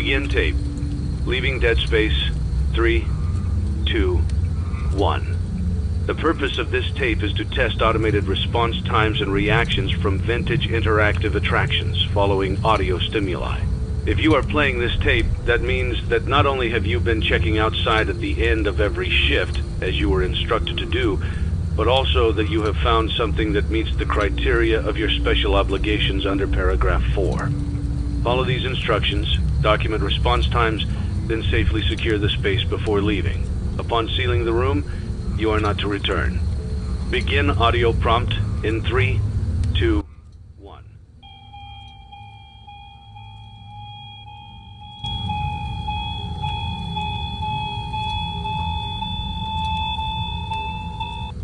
Begin tape. Leaving dead space. 3, 2, 1. The purpose of this tape is to test automated response times and reactions from vintage interactive attractions following audio stimuli. If you are playing this tape, that means that not only have you been checking outside at the end of every shift, as you were instructed to do, but also that you have found something that meets the criteria of your special obligations under paragraph 4. Follow these instructions, document response times, then safely secure the space before leaving. Upon sealing the room, you are not to return. Begin audio prompt in 3, 2, 1.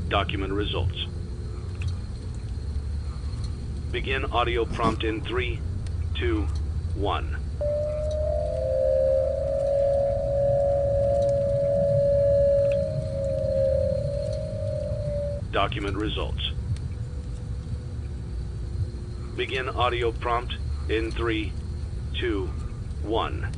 Document results. Begin audio prompt in 3, 2, 1. Document results. Begin audio prompt in 3, 2, 1.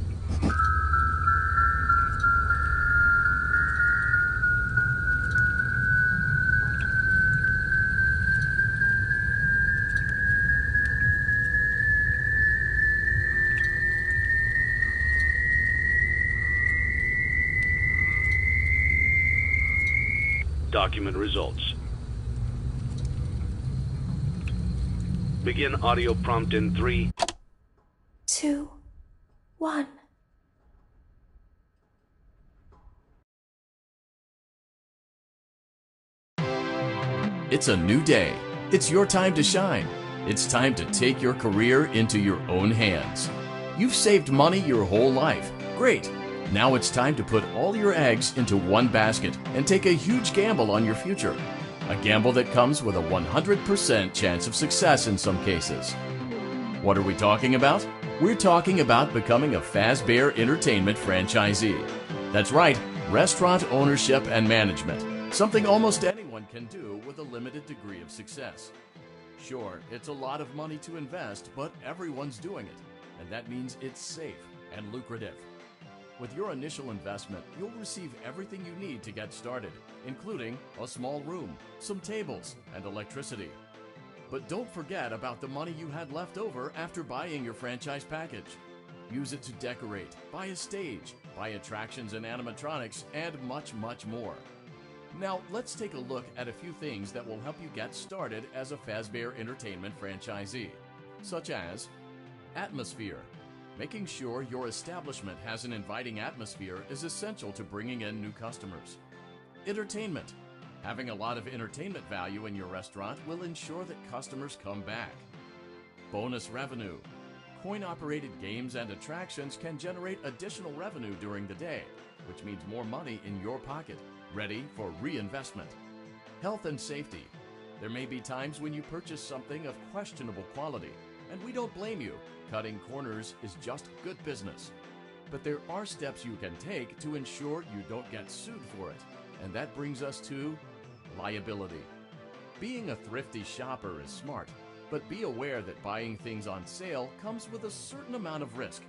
Document results. Begin audio prompt in 3, 2, 1. It's a new day. It's your time to shine. It's time to take your career into your own hands. You've saved money your whole life. Great. Now it's time to put all your eggs into one basket and take a huge gamble on your future. A gamble that comes with a 100% chance of success in some cases. What are we talking about? We're talking about becoming a Fazbear Entertainment franchisee. That's right, restaurant ownership and management. Something almost anyone can do with a limited degree of success. Sure, it's a lot of money to invest, but everyone's doing it. And that means it's safe and lucrative. With your initial investment, you'll receive everything you need to get started, including a small room, some tables, and electricity. But don't forget about the money you had left over after buying your franchise package. Use it to decorate, buy a stage, buy attractions and animatronics, and much, much more. Now, let's take a look at a few things that will help you get started as a Fazbear Entertainment franchisee, such as atmosphere. Making sure your establishment has an inviting atmosphere is essential to bringing in new customers. Entertainment. Having a lot of entertainment value in your restaurant will ensure that customers come back. Bonus revenue. Coin-operated games and attractions can generate additional revenue during the day, which means more money in your pocket, ready for reinvestment. Health and safety. There may be times when you purchase something of questionable quality, and we don't blame you. Cutting corners is just good business. But there are steps you can take to ensure you don't get sued for it. And that brings us to liability. Being a thrifty shopper is smart, but be aware that buying things on sale comes with a certain amount of risk.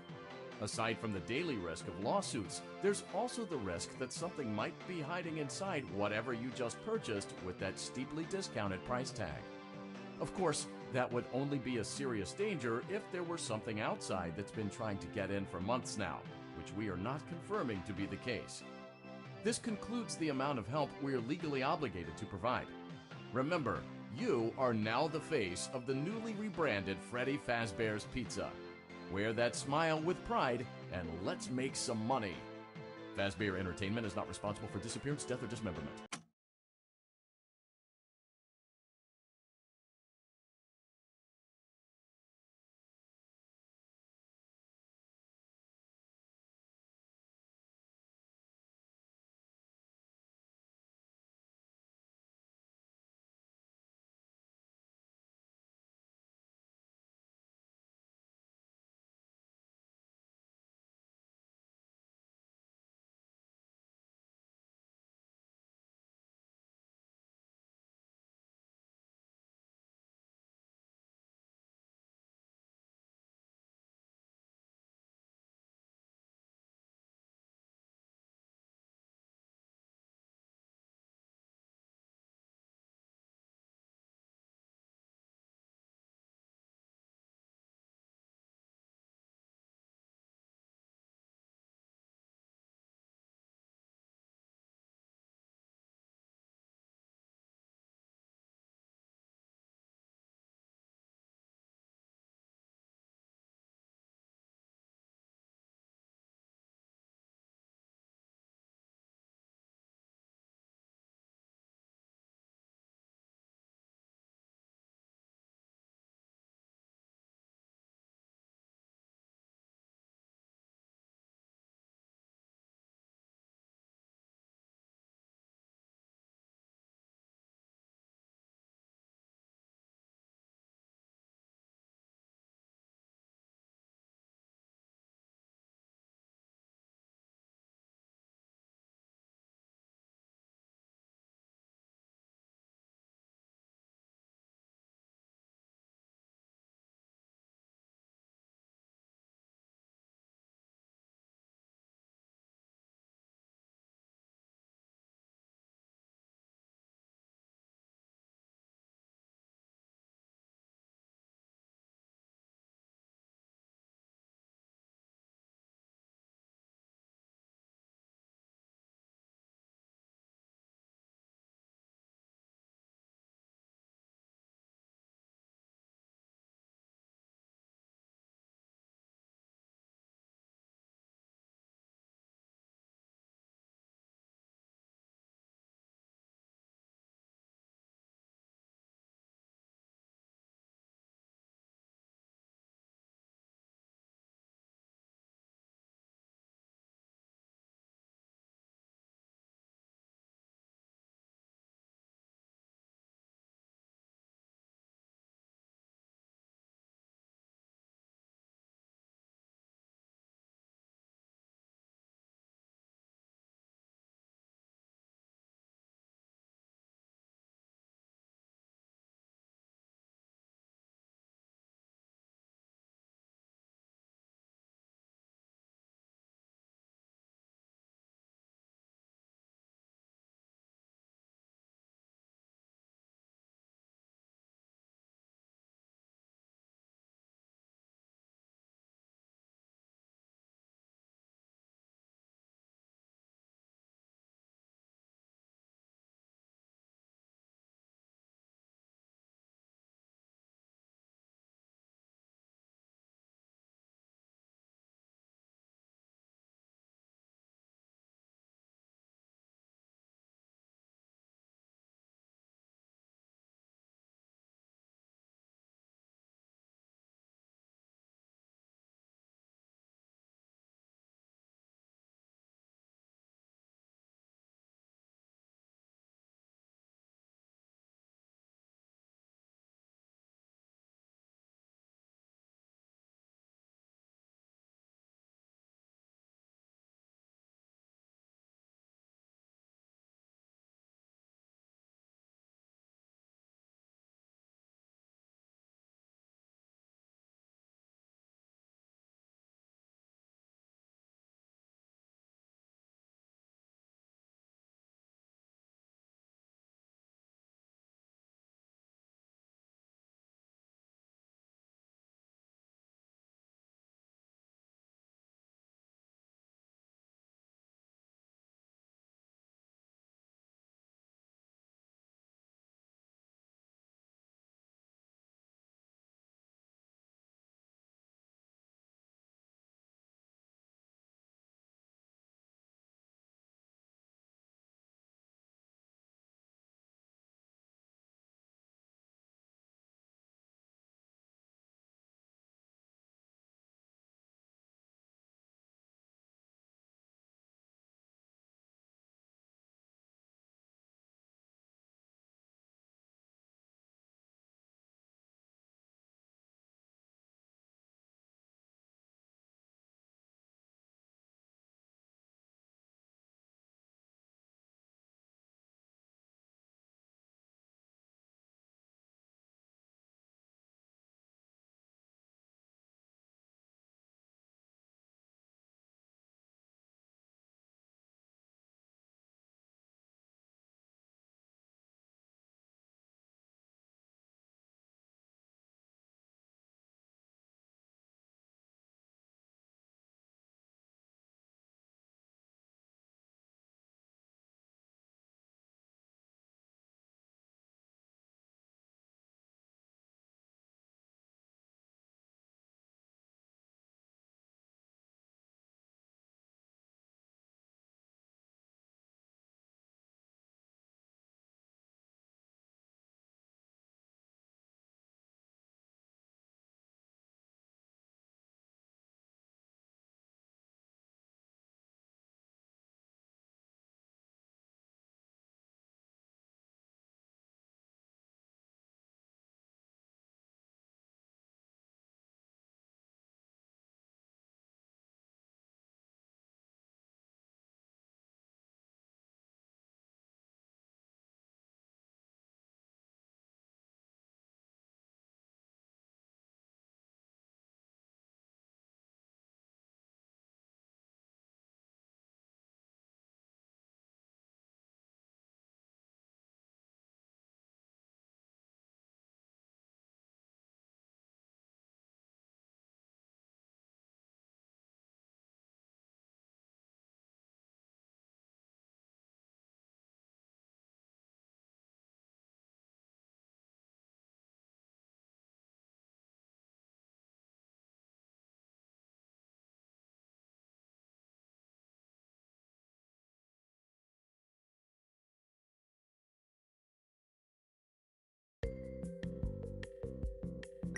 Aside from the daily risk of lawsuits, there's also the risk that something might be hiding inside whatever you just purchased with that steeply discounted price tag. Of course, that would only be a serious danger if there were something outside that's been trying to get in for months now, which we are not confirming to be the case. This concludes the amount of help we are legally obligated to provide. Remember, you are now the face of the newly rebranded Freddy Fazbear's Pizza. Wear that smile with pride, and let's make some money. Fazbear Entertainment is not responsible for disappearance, death, or dismemberment.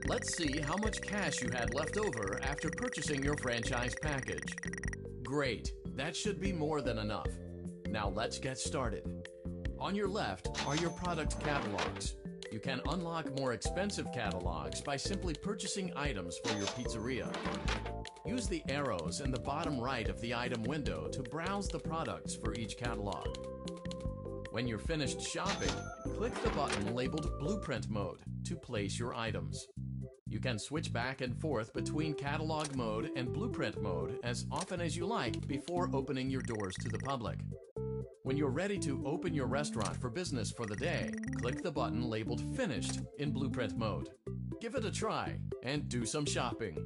Let's see how much cash you had left over after purchasing your franchise package. Great, that should be more than enough. Now let's get started. On your left are your product catalogs. You can unlock more expensive catalogs by simply purchasing items for your pizzeria. Use the arrows in the bottom right of the item window to browse the products for each catalog. When you're finished shopping, click the button labeled Blueprint Mode to place your items. You can switch back and forth between Catalog Mode and Blueprint Mode as often as you like before opening your doors to the public. When you're ready to open your restaurant for business for the day, click the button labeled Finished in Blueprint Mode. Give it a try and do some shopping.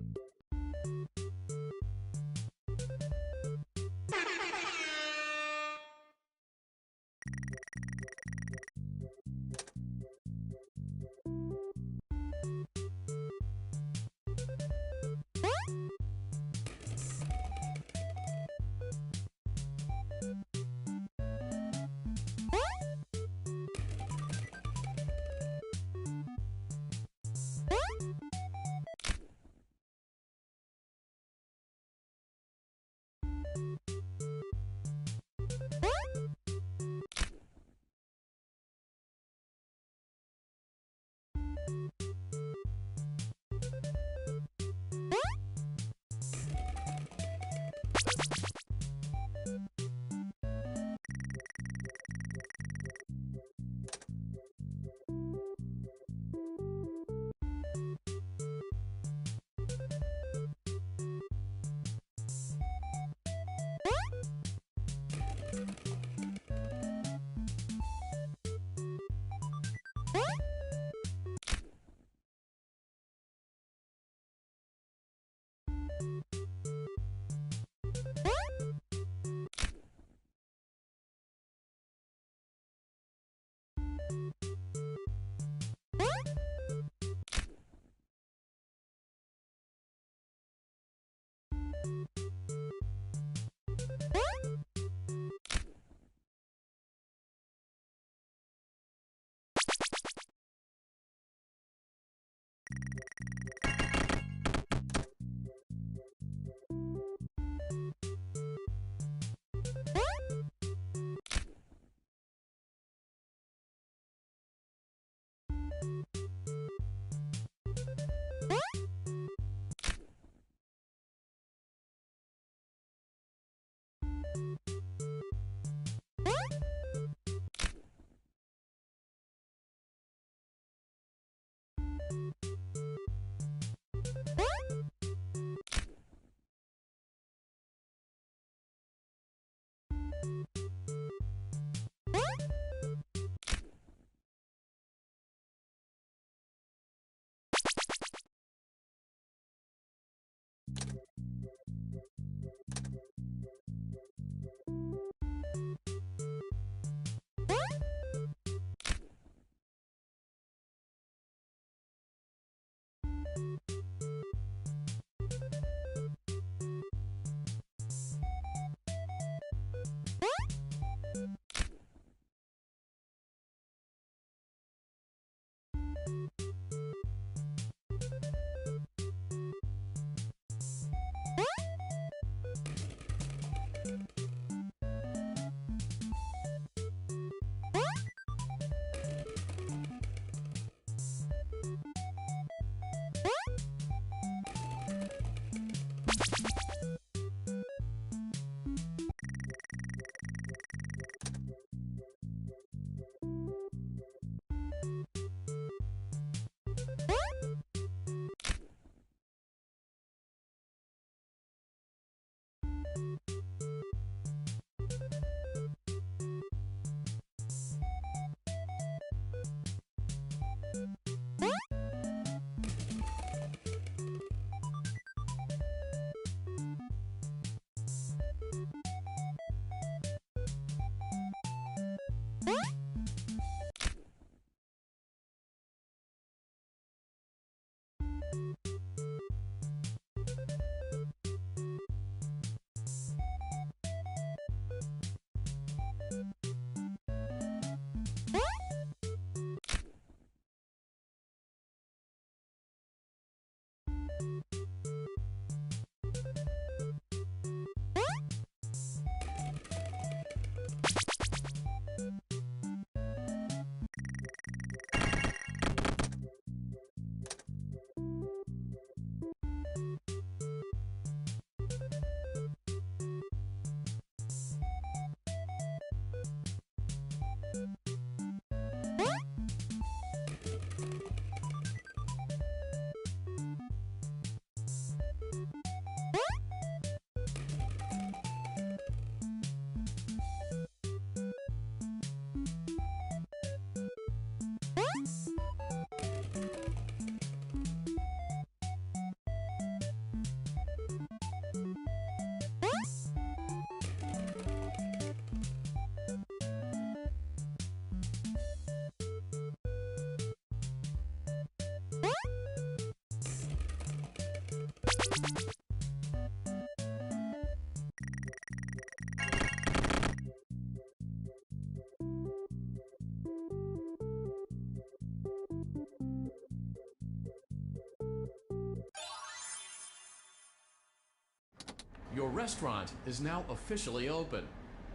Your restaurant is now officially open.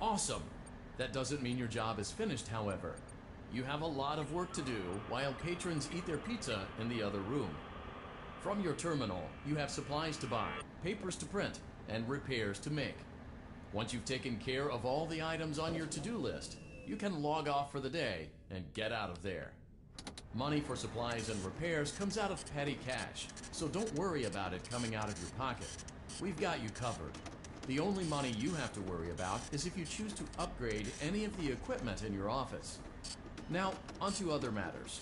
Awesome! That doesn't mean your job is finished, however. You have a lot of work to do while patrons eat their pizza in the other room. From your terminal, you have supplies to buy, papers to print, and repairs to make. Once you've taken care of all the items on your to-do list, you can log off for the day and get out of there. Money for supplies and repairs comes out of petty cash, so don't worry about it coming out of your pocket. We've got you covered. The only money you have to worry about is if you choose to upgrade any of the equipment in your office. Now, onto other matters.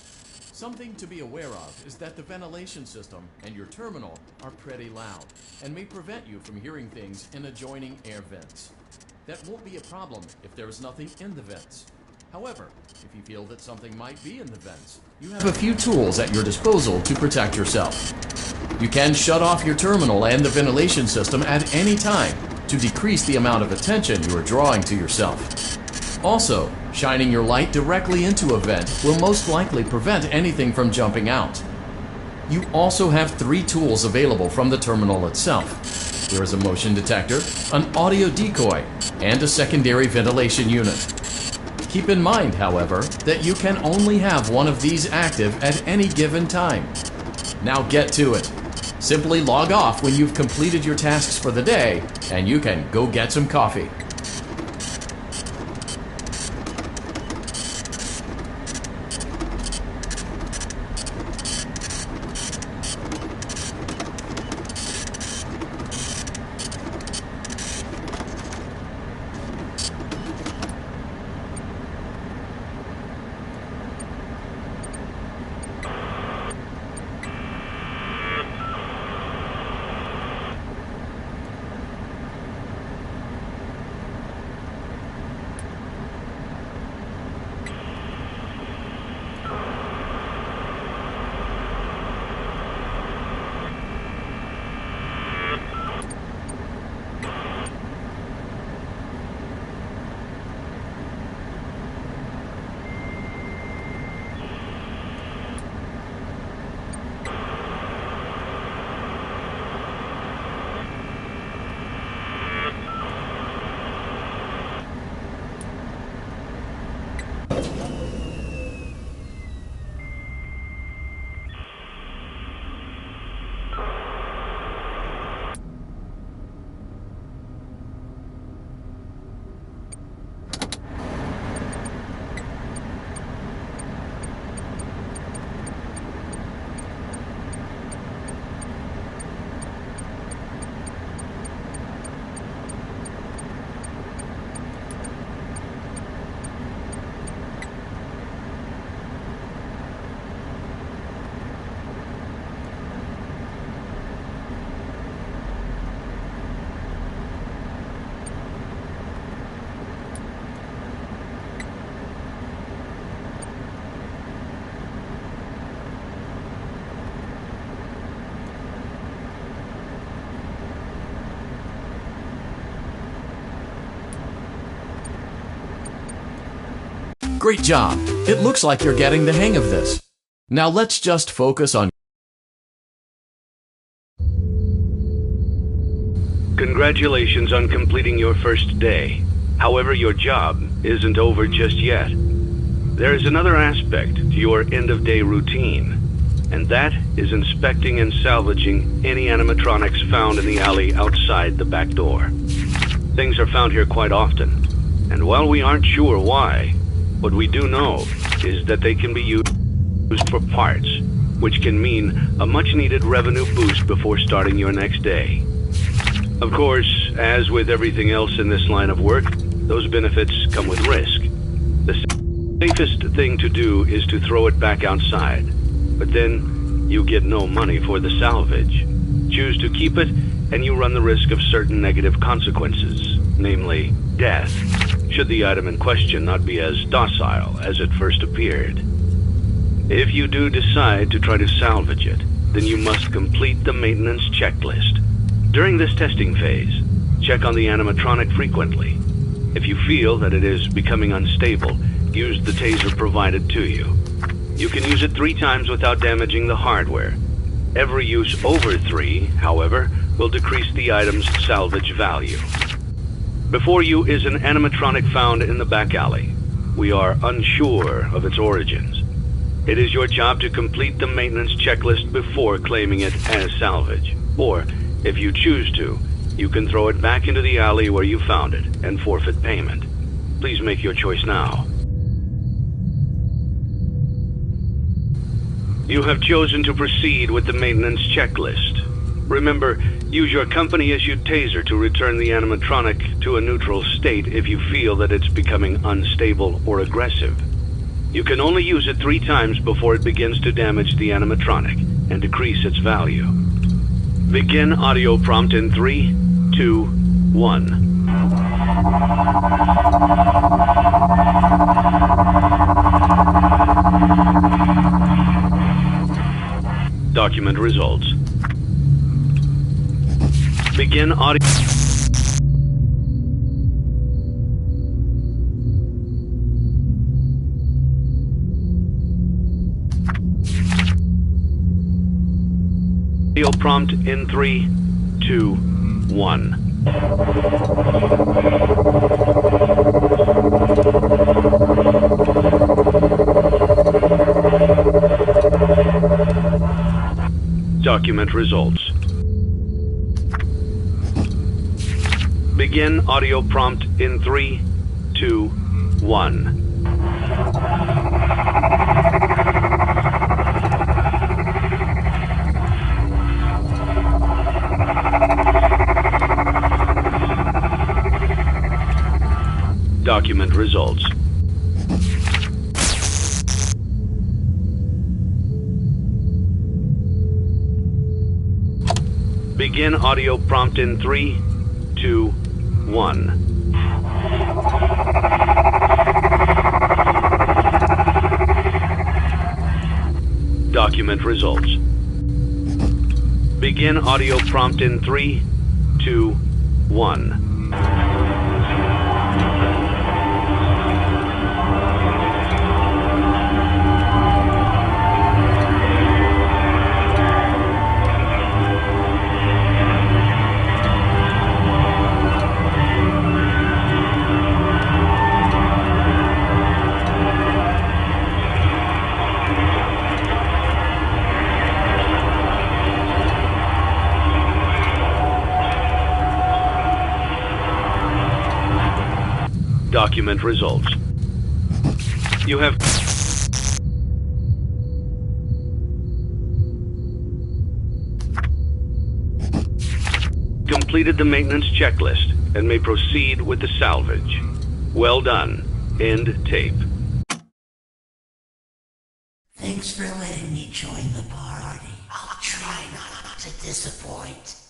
Something to be aware of is that the ventilation system and your terminal are pretty loud and may prevent you from hearing things in adjoining air vents. That won't be a problem if there is nothing in the vents. However, if you feel that something might be in the vents, you have a few tools at your disposal to protect yourself. You can shut off your terminal and the ventilation system at any time to decrease the amount of attention you are drawing to yourself. Also, shining your light directly into a vent will most likely prevent anything from jumping out. You also have 3 tools available from the terminal itself. There is a motion detector, an audio decoy, and a secondary ventilation unit. Keep in mind, however, that you can only have one of these active at any given time. Now get to it. Simply log off when you've completed your tasks for the day, and you can go get some coffee. Great job! It looks like you're getting the hang of this. Now let's just focus on... Congratulations on completing your first day. However, your job isn't over just yet. There is another aspect to your end-of-day routine, and that is inspecting and salvaging any animatronics found in the alley outside the back door. Things are found here quite often, and while we aren't sure why, what we do know is that they can be used for parts, which can mean a much-needed revenue boost before starting your next day. Of course, as with everything else in this line of work, those benefits come with risk. The safest thing to do is to throw it back outside, but then you get no money for the salvage. Choose to keep it, and you run the risk of certain negative consequences, namely death, should the item in question not be as docile as it first appeared. If you do decide to try to salvage it, then you must complete the maintenance checklist. During this testing phase, check on the animatronic frequently. If you feel that it is becoming unstable, use the taser provided to you. You can use it 3 times without damaging the hardware. Every use over 3, however, will decrease the item's salvage value. Before you is an animatronic found in the back alley. We are unsure of its origins. It is your job to complete the maintenance checklist before claiming it as salvage. Or, if you choose to, you can throw it back into the alley where you found it and forfeit payment. Please make your choice now. You have chosen to proceed with the maintenance checklist. Remember, use your company-issued taser to return the animatronic to a neutral state if you feel that it's becoming unstable or aggressive. You can only use it 3 times before it begins to damage the animatronic and decrease its value. Begin audio prompt in 3, 2, 1. Document results. Begin audio. Audio prompt in 3, 2, 1. Document results. Begin audio prompt in 3, 2, 1. Document results. Begin audio prompt in 3, 2, 1. Document results. Begin audio prompt in 3, 2, 1. Document results. You have completed the maintenance checklist and may proceed with the salvage. Well done. End tape. Thanks for letting me join the party. I'll try not to disappoint.